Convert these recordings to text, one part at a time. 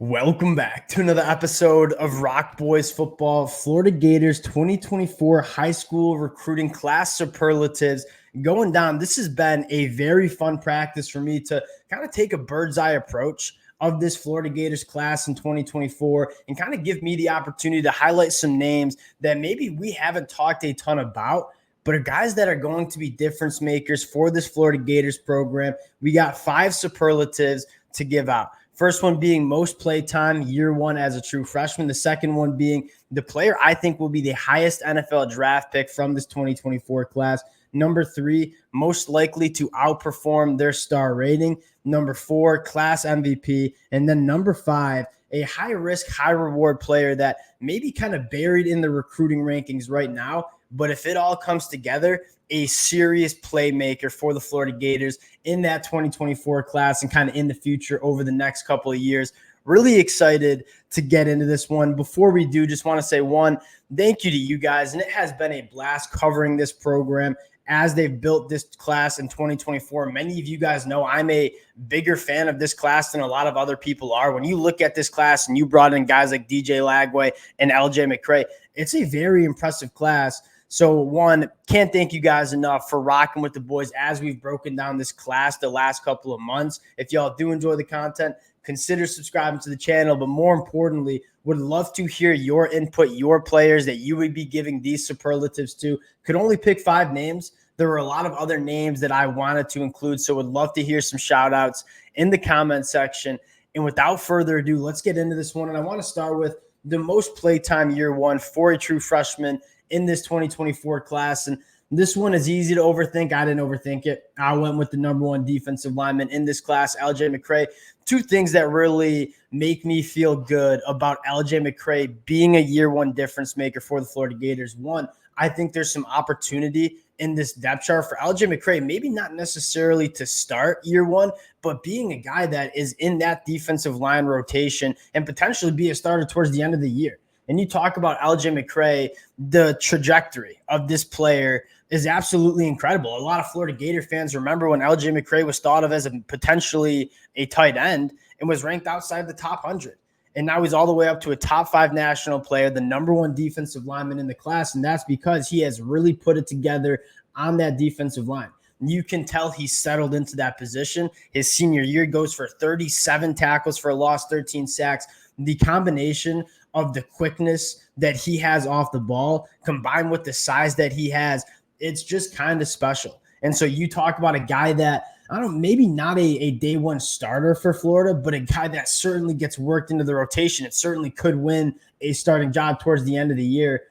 Welcome back to another episode of Rock Boys Football, Florida Gators 2024 high school recruiting class superlatives going down. This has been a very fun practice for me to kind of take a bird's eye approach of this Florida Gators class in 2024 and kind of give me the opportunity to highlight some names that maybe we haven't talked a ton about, but are guys that are going to be difference makers for this Florida Gators program. We got 5 superlatives to give out. First one being most play time year one as a true freshman. The second one being the player I think will be the highest NFL draft pick from this 2024 class. Number 3, most likely to outperform their star rating. Number 4, class MVP. And then number 5, a high risk, high reward player that may be kind of buried in the recruiting rankings right now. But if it all comes together, a serious playmaker for the Florida Gators in that 2024 class and kind of in the future over the next couple of years. Really excited to get into this one. Before we do, just want to say one, thank you to you guys. And it has been a blast covering this program as they've built this class in 2024. Many of you guys know I'm a bigger fan of this class than a lot of other people are. When you look at this class and you brought in guys like DJ Lagway and LJ McCray, it's a very impressive class. So one, can't thank you guys enough for rocking with the boys as we've broken down this class the last couple of months. If y'all do enjoy the content, consider subscribing to the channel. But more importantly, would love to hear your input, your players that you would be giving these superlatives to. Could only pick 5 names. There were a lot of other names that I wanted to include. So would love to hear some shout outs in the comment section. And without further ado, let's get into this one. And I want to start with the most playtime year one for a true freshman in this 2024 class. And this one is easy to overthink. I didn't overthink it. I went with the number 1 defensive lineman in this class, LJ McCray. 2 things that really make me feel good about LJ McCray being a year 1 difference maker for the Florida Gators. One, I think there's some opportunity in this depth chart for LJ McCray, maybe not necessarily to start year 1, but being a guy that is in that defensive line rotation and potentially be a starter towards the end of the year. And you talk about LJ McCray, the trajectory of this player is absolutely incredible. A lot of Florida Gator fans remember when LJ McCray was thought of as potentially a tight end and was ranked outside the top 100. And now he's all the way up to a top 5 national player, the number 1 defensive lineman in the class. And that's because he has really put it together on that defensive line. You can tell he's settled into that position. His senior year goes for 37 tackles for a loss, 13 sacks. The combination of the quickness that he has off the ball combined with the size that he has, it's just kind of special. And so you talk about a guy that, I don't know, maybe not a day 1 starter for Florida, but a guy that certainly gets worked into the rotation. It certainly could win a starting job towards the end of the year.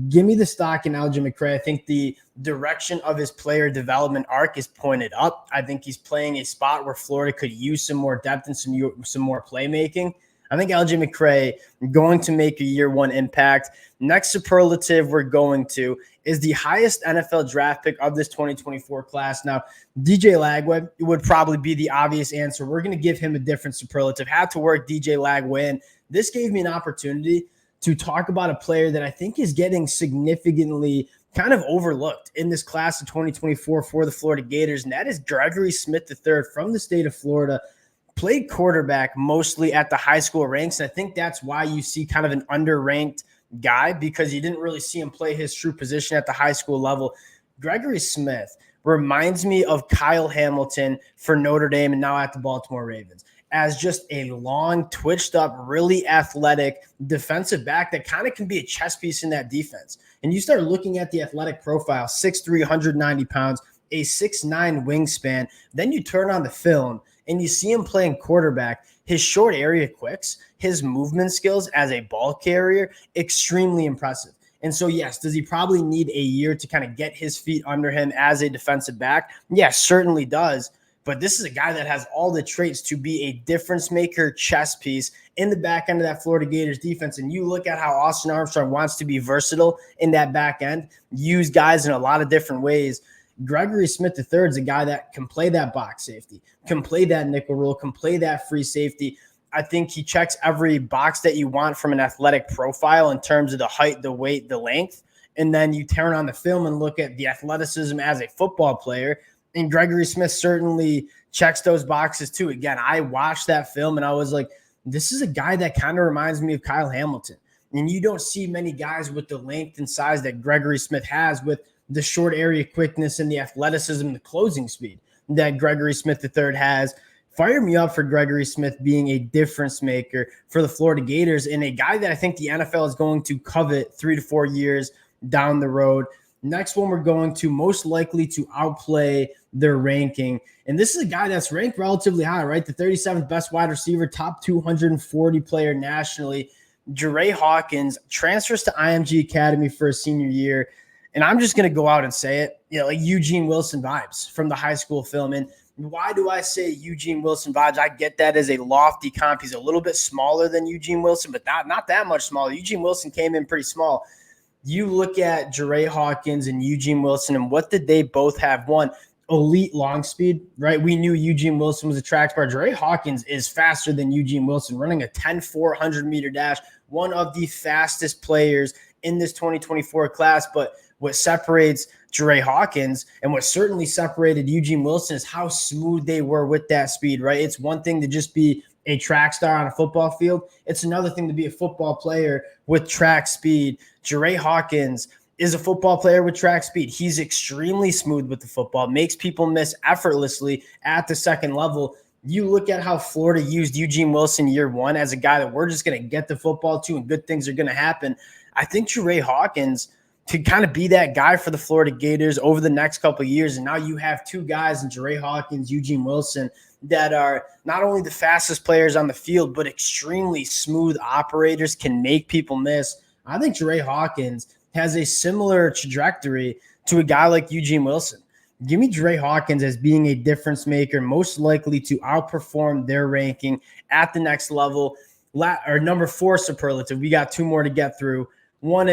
Give me the stock in LJ McCray. I think the direction of his player development arc is pointed up. I think he's playing a spot where Florida could use some more depth and some more playmaking. I think LJ McCray going to make a year 1 impact. Next superlative we're going to is the highest NFL draft pick of this 2024 class. Now, DJ Lagway would probably be the obvious answer. We're going to give him a different superlative. Had to work DJ Lagway in. This gave me an opportunity to talk about a player that I think is getting significantly kind of overlooked in this class of 2024 for the Florida Gators, and that is Gregory Smith III from the state of Florida. Played quarterback mostly at the high school ranks, and I think that's why you see kind of an underranked guy, because you didn't really see him play his true position at the high school level. Gregory Smith reminds me of Kyle Hamilton for Notre Dame and now at the Baltimore Ravens, as just a long, twitched up, really athletic defensive back that kind of can be a chess piece in that defense. And you start looking at the athletic profile, 6'3", 190 pounds, a 6'9" wingspan. Then you turn on the film and you see him playing quarterback. His short area quicks, his movement skills as a ball carrier, extremely impressive. And so, yes, does he probably need a year to kind of get his feet under him as a defensive back? Yes, certainly does. But this is a guy that has all the traits to be a difference maker, chess piece in the back end of that Florida Gators defense. And you look at how Austin Armstrong wants to be versatile in that back end, use guys in a lot of different ways. Gregory Smith III is a guy that can play that box safety, can play that nickel role, can play that free safety. I think he checks every box that you want from an athletic profile in terms of the height, the weight, the length. And then you turn on the film and look at the athleticism as a football player. And Gregory Smith certainly checks those boxes too. Again, I watched that film and I was like, This is a guy that kind of reminds me of Kyle Hamilton. And you don't see many guys with the length and size that Gregory Smith has, with the short area quickness and the athleticism and the closing speed that Gregory Smith III has. Fire me up for Gregory Smith being a difference maker for the Florida Gators, and a guy that I think the NFL is going to covet 3 to 4 years down the road. Next one, we're going to most likely to outplay their ranking. And this is a guy that's ranked relatively high, right? The 37th best wide receiver, top 240 player nationally. Jure Hawkins transfers to IMG Academy for a senior year. And I'm just going to go out and say it, like Eugene Wilson vibes from the high school film. And why do I say Eugene Wilson vibes? I get that as a lofty comp. He's a little bit smaller than Eugene Wilson, but not that much smaller. Eugene Wilson came in pretty small. You look at Jure Hawkins and Eugene Wilson, and what did they both have? One, elite long speed, right? We knew Eugene Wilson was a track star. Jure Hawkins is faster than Eugene Wilson, running a 10-400 meter dash, one of the fastest players in this 2024 class. But what separates Jure Hawkins and what certainly separated Eugene Wilson is how smooth they were with that speed, right? It's one thing to just be a track star on a football field. It's another thing to be a football player with track speed. Jure Hawkins is a football player with track speed. He's extremely smooth with the football, makes people miss effortlessly at the second level. You look at how Florida used Eugene Wilson year one as a guy that we're just going to get the football to and good things are going to happen. I think Jure Hawkins to kind of be that guy for the Florida Gators over the next couple of years. And now you have two guys in Jure Hawkins, Eugene Wilson, that are not only the fastest players on the field, but extremely smooth operators, can make people miss. I think Jure Hawkins has a similar trajectory to a guy like Eugene Wilson. Give me Jure Hawkins as being a difference maker, most likely to outperform their ranking at the next level. Or number 4 superlative. We got 2 more to get through. One,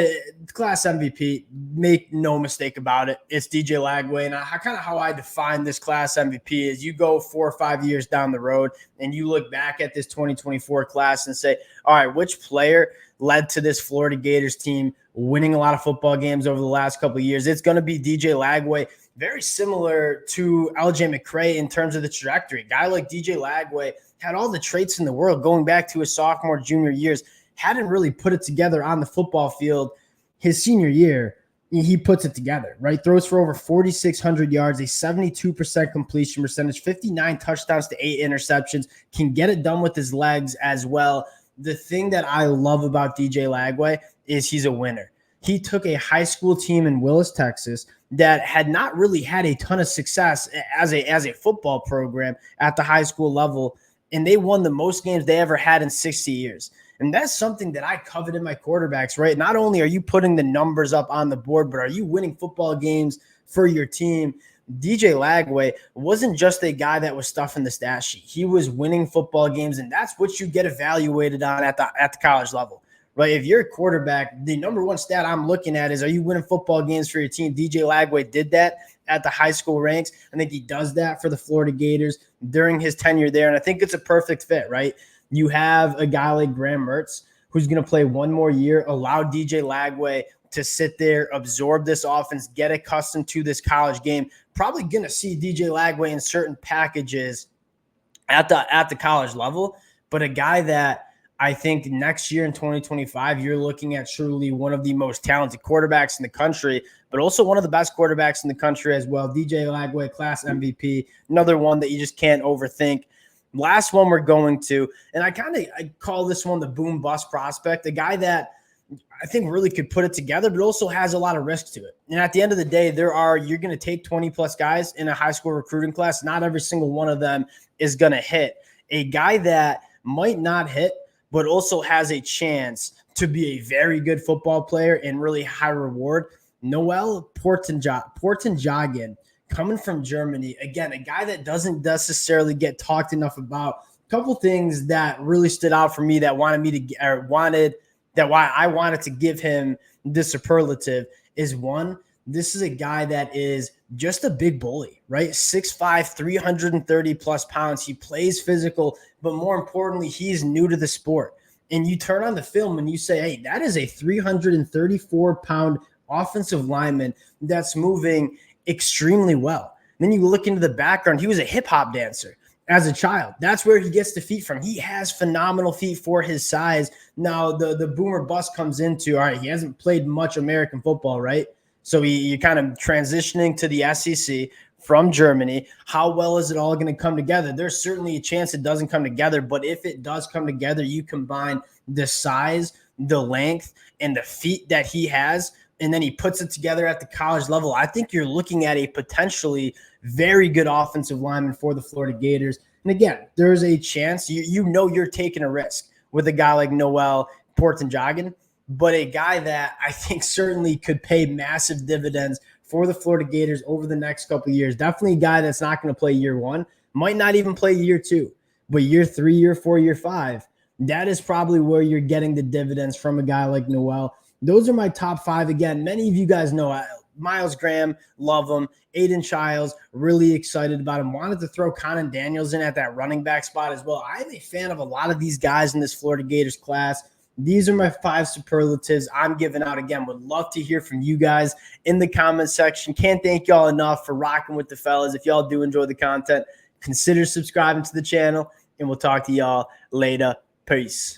class MVP, make no mistake about it. It's DJ Lagway. And how I define this class MVP is you go 4 or 5 years down the road and you look back at this 2024 class and say, all right, which player led to this Florida Gators team winning a lot of football games over the last couple of years? It's going to be DJ Lagway. Very similar to LJ McCray in terms of the trajectory. A guy like DJ Lagway had all the traits in the world going back to his sophomore, junior years. Hadn't really put it together on the football field. His senior year, he puts it together, right? Throws for over 4,600 yards, a 72% completion percentage, 59 touchdowns to 8 interceptions, can get it done with his legs as well. The thing that I love about DJ Lagway is he's a winner. He took a high school team in Willis, Texas, that had not really had a ton of success as a football program at the high school level, and they won the most games they ever had in 60 years. And that's something that I covet in my quarterbacks, right? Not only are you putting the numbers up on the board, but are you winning football games for your team? DJ Lagway wasn't just a guy that was stuffing the stat sheet. He was winning football games, and that's what you get evaluated on at the college level, right? If you're a quarterback, the number one stat I'm looking at is, are you winning football games for your team? DJ Lagway did that at the high school ranks. I think he does that for the Florida Gators during his tenure there, and I think it's a perfect fit, right? You have a guy like Graham Mertz who's going to play one more year, allow DJ Lagway to sit there, absorb this offense, get accustomed to this college game. Probably going to see DJ Lagway in certain packages at the college level, but a guy that I think next year in 2025, you're looking at truly one of the most talented quarterbacks in the country, but also one of the best quarterbacks in the country as well. DJ Lagway, class MVP, another one that you just can't overthink. Last one we're going to, and I call this one the boom bust prospect, a guy that I think really could put it together, but also has a lot of risk to it. And at the end of the day, you're going to take 20 plus guys in a high school recruiting class. Not every single one of them is going to hit. A guy that might not hit, but also has a chance to be a very good football player and really high reward. Noel Portenjagen, coming from Germany. Again, a guy that doesn't necessarily get talked enough about. A couple things that really stood out for me that why I wanted to give him the superlative is, one, this is a guy that is just a big bully, right? 6'5", 330 plus pounds. He plays physical, but more importantly, he's new to the sport. And you turn on the film and you say, hey, that is a 334-pound offensive lineman that's moving extremely well. And then you look into the background. He was a hip hop dancer as a child. That's where he gets the feet from. He has phenomenal feet for his size. Now, the boomer bust comes into, all right, he hasn't played much American football, right? So you're kind of transitioning to the SEC from Germany. How well is it all going to come together? There's certainly a chance it doesn't come together, but if it does come together, you combine the size, the length, and the feet that he has, and then he puts it together at the college level. I think you're looking at a potentially very good offensive lineman for the Florida Gators. And again, there's a chance you know you're taking a risk with a guy like Noel Portanjagan, but a guy that I think certainly could pay massive dividends for the Florida Gators over the next couple of years. Definitely a guy that's not going to play year one, might not even play year two, but year 3, year 4, year 5, that is probably where you're getting the dividends from a guy like Noel. Those are my top 5. Again, many of you guys know Miles Graham, love him. Aiden Childs, really excited about him. Wanted to throw Conan Daniels in at that running back spot as well. I'm a fan of a lot of these guys in this Florida Gators class. These are my 5 superlatives I'm giving out. Again, would love to hear from you guys in the comment section. Can't thank y'all enough for rocking with the fellas. If y'all do enjoy the content, consider subscribing to the channel, and we'll talk to y'all later. Peace.